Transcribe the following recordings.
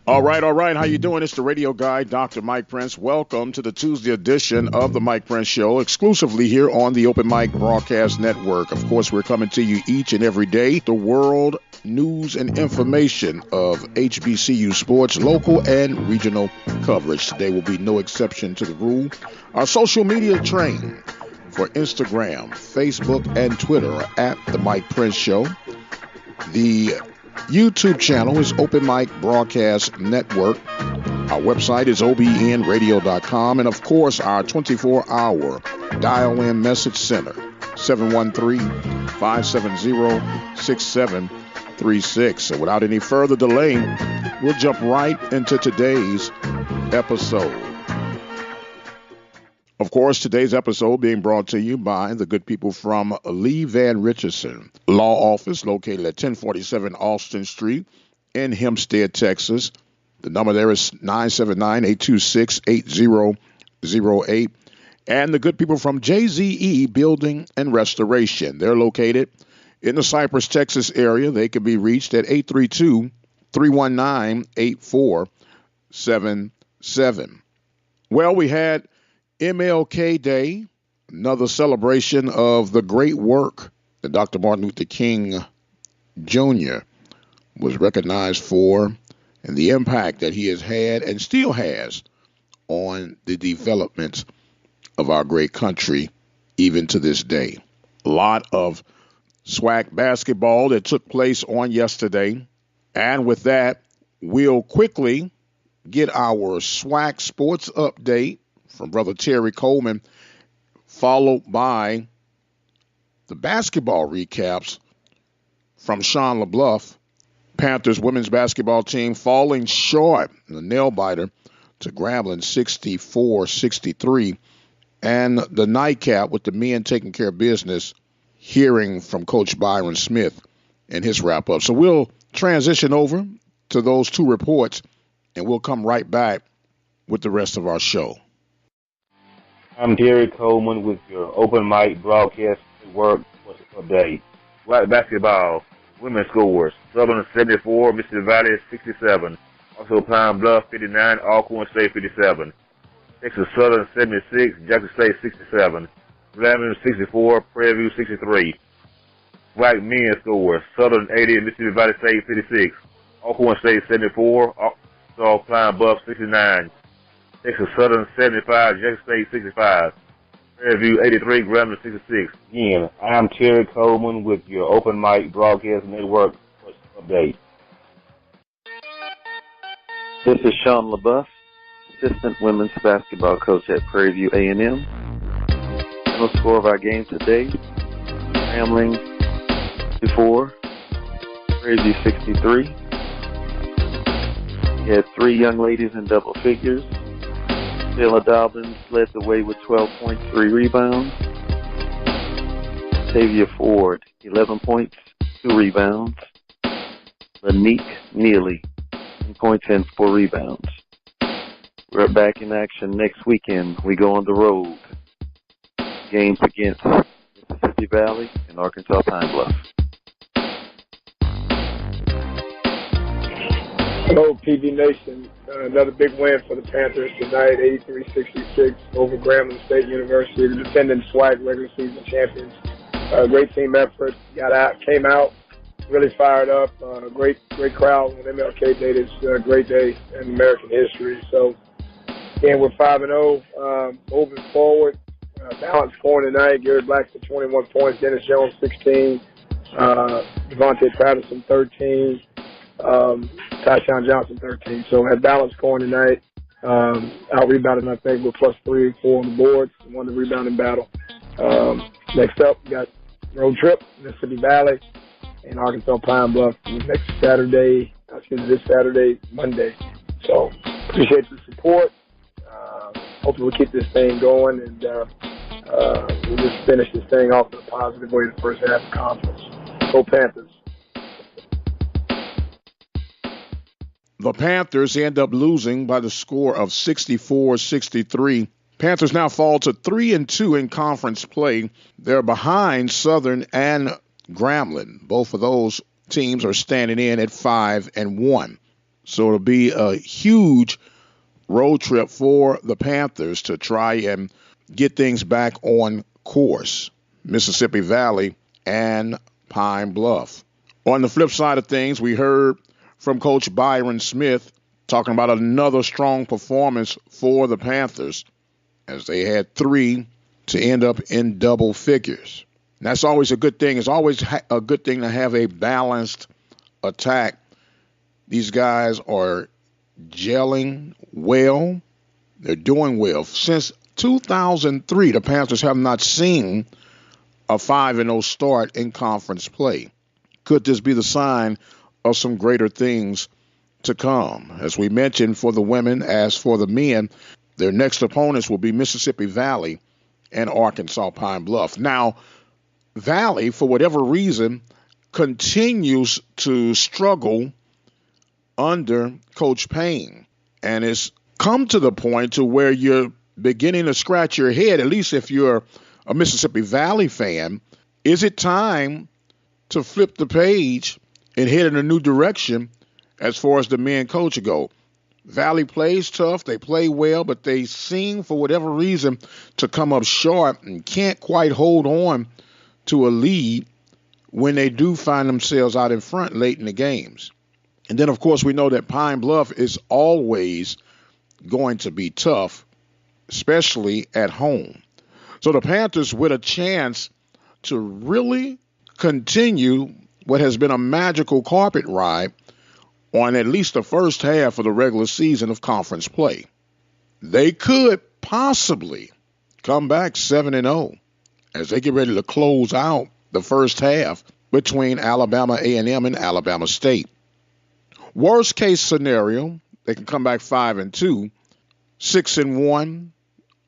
All right, all right. How you doing? It's the radio guy, Dr. Mike Prince. Welcome to the Tuesday edition of the Mike Prince Show, exclusively here on the Open Mic Broadcast Network. Of course, we're coming to you each and every day. The world news and information of HBCU sports, local and regional coverage. Today will be no exception to the rule. Our social media train for Instagram, Facebook, and Twitter are at the Mike Prince Show. The YouTube channel is Open Mic Broadcast Network. Our website is obnradio.com. And of course, our 24-hour dial-in message center, 713-570-6736. So without any further delay, we'll jump right into today's episode. Of course, today's episode being brought to you by the good people from Lee Van Richardson Law Office, located at 1047 Austin Street in Hempstead, Texas. The number there is 979-826-8008. And the good people from JZE Building and Restoration. They're located in the Cypress, Texas area. They can be reached at 832-319-8477. Well, we had MLK Day, another celebration of the great work that Dr. Martin Luther King Jr. was recognized for and the impact that he has had and still has on the development of our great country even to this day. A lot of SWAC basketball that took place on yesterday. And with that, we'll quickly get our SWAC sports update from Brother Terry Coleman, followed by the basketball recaps from Sean LaBeouf. Panthers women's basketball team falling short in the nail-biter to Grambling 64-63. And the nightcap with the men taking care of business, hearing from Coach Byron Smith and his wrap-up. So we'll transition over to those two reports, and we'll come right back with the rest of our show. I'm Terry Coleman with your Open Mic Broadcast Network update. Black basketball, women's scores, Southern 74, Mississippi Valley 67. Also Pine Bluff 59, Alcorn State 57. Texas Southern 76, Jackson State 67. Grambling 64, Prairie View 63. Black men's scores, Southern 80, Mississippi Valley State 56. Alcorn State 74, Arkansas Pine Bluff 69. Texas Southern 75, Jackson State 65. Prairie View 83, Grambling 66. Again, I'm Terry Coleman with your Open Mic Broadcast Network update. This is Sean LaBeouf, assistant women's basketball coach at Prairie View A&M. Final score of our game today: Grambling 64, Prairie View 63. We had three young ladies in double figures. Taylor Dobbins led the way with 12 points, 3 rebounds. Tavia Ford, 11 points, 2 rebounds. Lanique Neely, 10 points and 4 rebounds. We're back in action next weekend. We go on the road. Games against Mississippi Valley and Arkansas Pine Bluff. Hello, PV Nation. Another big win for the Panthers tonight, 83-66 over Grambling State University, the defending SWAC regular season champions. Great team effort. Came out, really fired up. Great crowd on MLK Day. This great day in American history. So, again, we're 5-0. Moving forward, balanced scoring tonight. Gary Blackson 21 points, Dennis Jones 16, Devontae Patterson 13. Tyshawn Johnson 13. So had balanced scoring tonight. Out rebounding, I think, with +3 and 4 on the boards. Won the rebounding battle. Next up, we got road trip, Mississippi Valley and Arkansas Pine Bluff this Saturday, Monday. So appreciate the support. Hopefully we'll keep this thing going and we'll just finish this thing off in a positive way the first half of the conference. Go Panthers. The Panthers end up losing by the score of 64-63. Panthers now fall to 3-2 in conference play. They're behind Southern and Grambling. Both of those teams are standing in at 5-1. So it'll be a huge road trip for the Panthers to try and get things back on course. Mississippi Valley and Pine Bluff. On the flip side of things, we heard from Coach Byron Smith talking about another strong performance for the Panthers as they had 3 to end up in double figures. And that's always a good thing. It's always a good thing to have a balanced attack. These guys are gelling well. They're doing well. Since 2003, the Panthers have not seen a 5-0 start in conference play. Could this be the sign of some greater things to come? As we mentioned, for the women, as for the men, their next opponents will be Mississippi Valley and Arkansas Pine Bluff. Now, Valley, for whatever reason, continues to struggle under Coach Payne. And it's come to the point to where you're beginning to scratch your head, at least if you're a Mississippi Valley fan. Is it time to flip the page and head in a new direction as far as the men coach go? Valley plays tough, they play well, but they seem, for whatever reason, to come up short and can't quite hold on to a lead when they do find themselves out in front late in the games. And then, of course, we know that Pine Bluff is always going to be tough, especially at home. So the Panthers with a chance to really continue what has been a magical carpet ride on at least the first half of the regular season of conference play. They could possibly come back 7-0 as they get ready to close out the first half between Alabama A&M and Alabama State. Worst case scenario, they can come back 5-2, 6-1,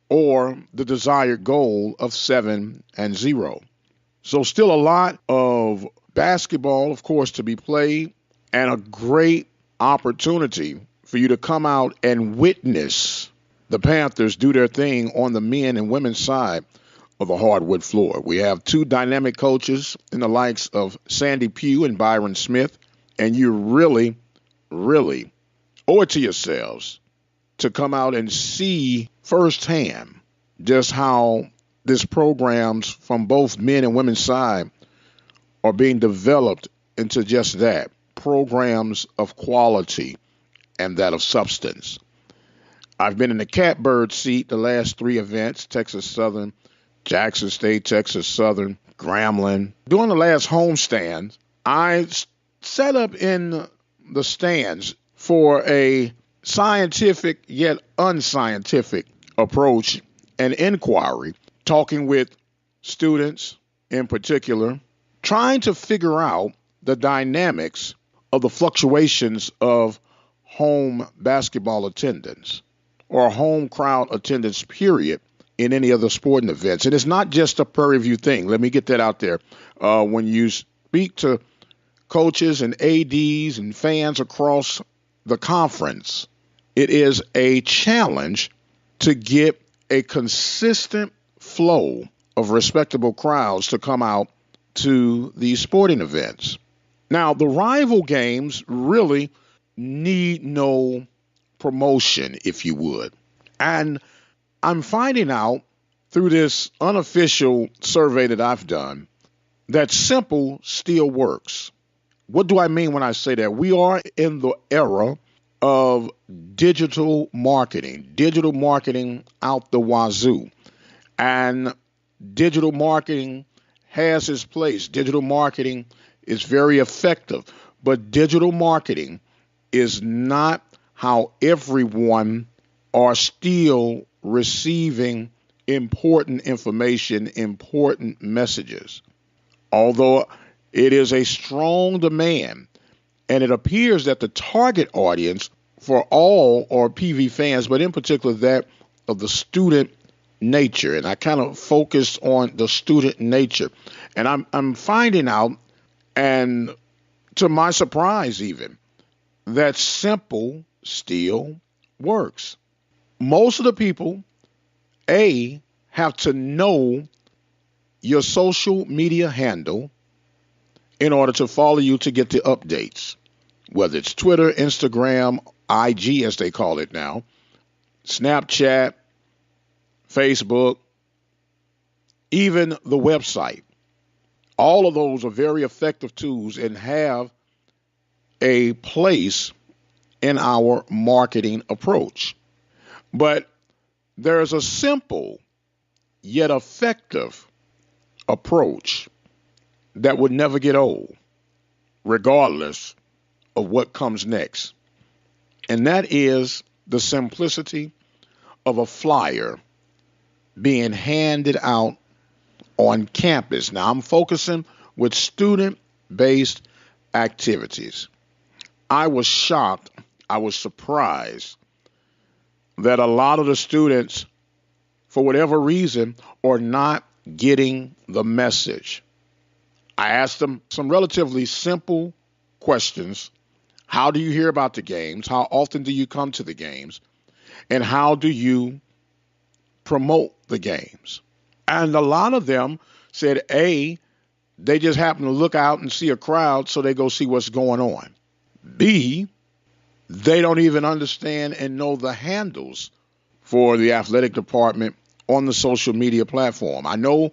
or the desired goal of 7-0. So still a lot of basketball, of course, to be played, and a great opportunity for you to come out and witness the Panthers do their thing on the men and women's side of the hardwood floor. We have 2 dynamic coaches in the likes of Sandy Pugh and Byron Smith, and you really, really owe it to yourselves to come out and see firsthand just how these programs from both men and women's side are being developed into just that, programs of quality and that of substance. I've been in the catbird seat the last 3 events, Texas Southern, Jackson State, Texas Southern, Grambling. During the last homestand, I set up in the stands for a scientific yet unscientific approach and inquiry, talking with students in particular, trying to figure out the dynamics of the fluctuations of home basketball attendance or home crowd attendance, period, in any other sporting events. And it's not just a Prairie View thing. Let me get that out there. When you speak to coaches and ADs and fans across the conference, it is a challenge to get a consistent flow of respectable crowds to come out to these sporting events. Now, the rival games really need no promotion, if you would. And I'm finding out through this unofficial survey that I've done that simple still works. What do I mean when I say that? We are in the era of digital marketing out the wazoo. And digital marketing has its place. Digital marketing is very effective, but digital marketing is not how everyone are still receiving important information, important messages. Although it is a strong demand, and it appears that the target audience for all are PV fans, but in particular that of the student nature. And I kind of focused on the student nature. And I'm finding out, and to my surprise even, that simple still works. Most of the people, have to know your social media handle in order to follow you to get the updates. whether it's Twitter, Instagram, IG as they call it now, Snapchat, Facebook, even the website. All of those are very effective tools and have a place in our marketing approach. But there's a simple yet effective approach that would never get old, regardless of what comes next. And that is the simplicity of a flyer being handed out on campus. Now, I'm focusing with student-based activities. I was shocked, I was surprised that a lot of the students, for whatever reason, are not getting the message. I asked them some relatively simple questions. How do you hear about the games? How often do you come to the games? And how do you promote the games? And a lot of them said, A, they just happen to look out and see a crowd, so they go see what's going on. B, they don't even understand and know the handles for the athletic department on the social media platform. I know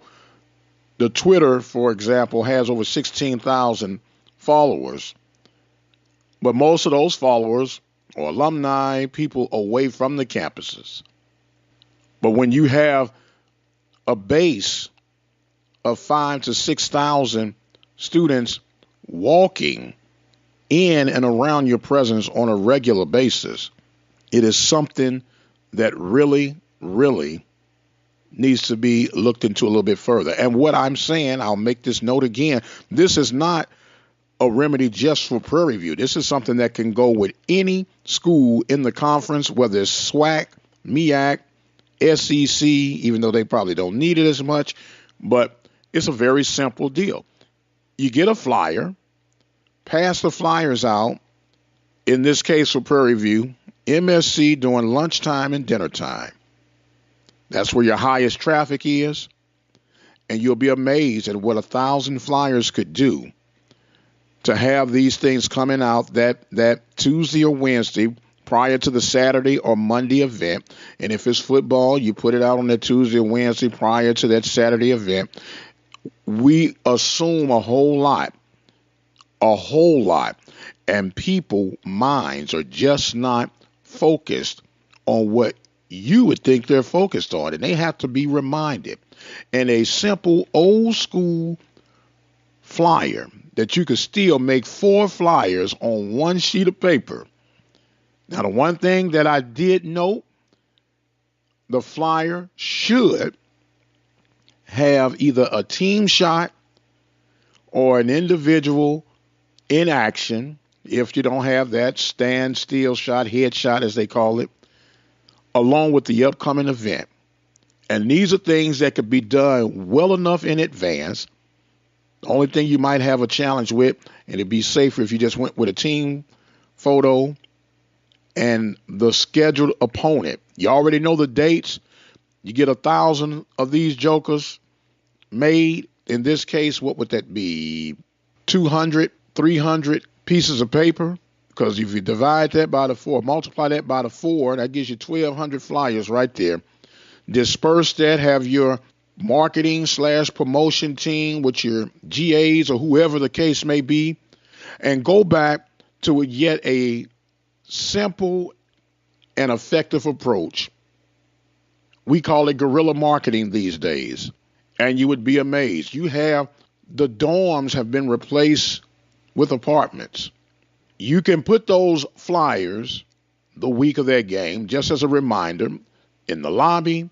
the Twitter, for example, has over 16,000 followers, but most of those followers are alumni, people away from the campuses. But when you have a base of 5,000 to 6,000 students walking in and around your presence on a regular basis, it is something that really, really needs to be looked into a little bit further. And what I'm saying, I'll make this note again, this is not a remedy just for Prairie View. This is something that can go with any school in the conference, whether it's SWAC, MEAC, SEC, even though they probably don't need it as much, but it's a very simple deal. You get a flyer, pass the flyers out, in this case for Prairie View, MSC during lunchtime and dinner time. That's where your highest traffic is, and you'll be amazed at what 1,000 flyers could do to have these things coming out that Tuesday or Wednesday prior to the Saturday or Monday event. And if it's football, you put it out on that Tuesday or Wednesday prior to that Saturday event. We assume a whole lot, and people minds are just not focused on what you would think they're focused on, and they have to be reminded. And a simple old school flyer that you could still make 4 flyers on one sheet of paper. Now, the one thing that I did note, the flyer should have either a team shot or an individual in action, if you don't have that stand still shot, headshot as they call it, along with the upcoming event. And these are things that could be done well enough in advance. The only thing you might have a challenge with, and it'd be safer if you just went with a team photo and the scheduled opponent. You already know the dates. You get 1,000 of these jokers made. In this case, what would that be? 200, 300 pieces of paper? Because if you divide that by the 4, multiply that by the 4, that gives you 1,200 flyers right there. Disperse that, have your marketing/promotion team with your GAs or whoever the case may be, and go back to yet a simple and effective approach. We call it guerrilla marketing these days, and you would be amazed. You have the dorms have been replaced with apartments. You can put those flyers the week of their game, just as a reminder, in the lobby,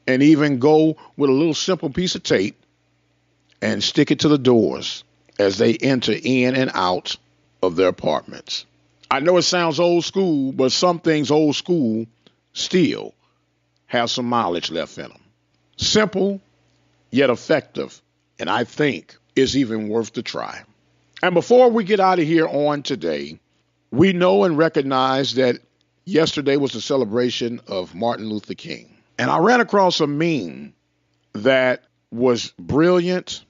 and even go with a little simple piece of tape and stick it to the doors as they enter in and out of their apartments. I know it sounds old school, but some things old school still have some mileage left in them. Simple, yet effective, and I think is even worth the try. And before we get out of here on today, we know and recognize that yesterday was the celebration of Martin Luther King. And I ran across a meme that was brilliant,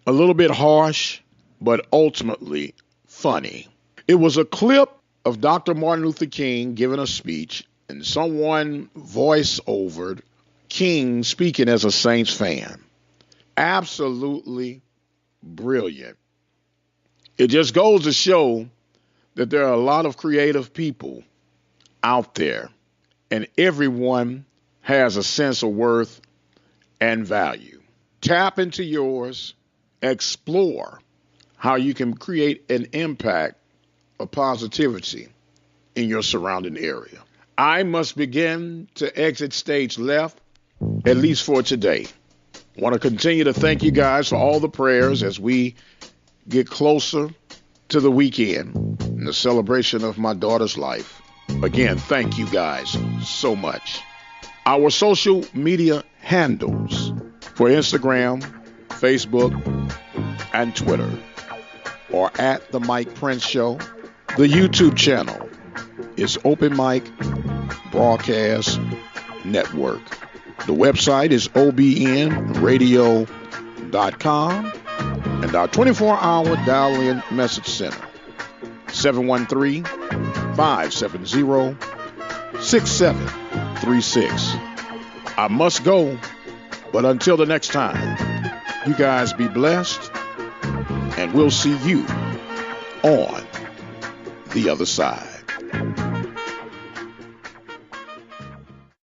a little bit harsh, but ultimately funny. It was a clip of Dr. Martin Luther King giving a speech, and someone voice overed King speaking as a Saints fan. Absolutely brilliant. It just goes to show that there are a lot of creative people out there, and everyone has a sense of worth and value. Tap into yours, explore how you can create an impact of positivity in your surrounding area. I must begin to exit stage left, at least for today. I want to continue to thank you guys for all the prayers as we get closer to the weekend and the celebration of my daughter's life. Again, thank you guys so much. Our social media handles for Instagram, Facebook, and Twitter are at The Mike Prince Show. The YouTube channel is Open Mic Broadcast Network. The website is obnradio.com, and our 24-hour dial-in message center, 713-570-6736. I must go, but until the next time, you guys be blessed, and we'll see you on the other side.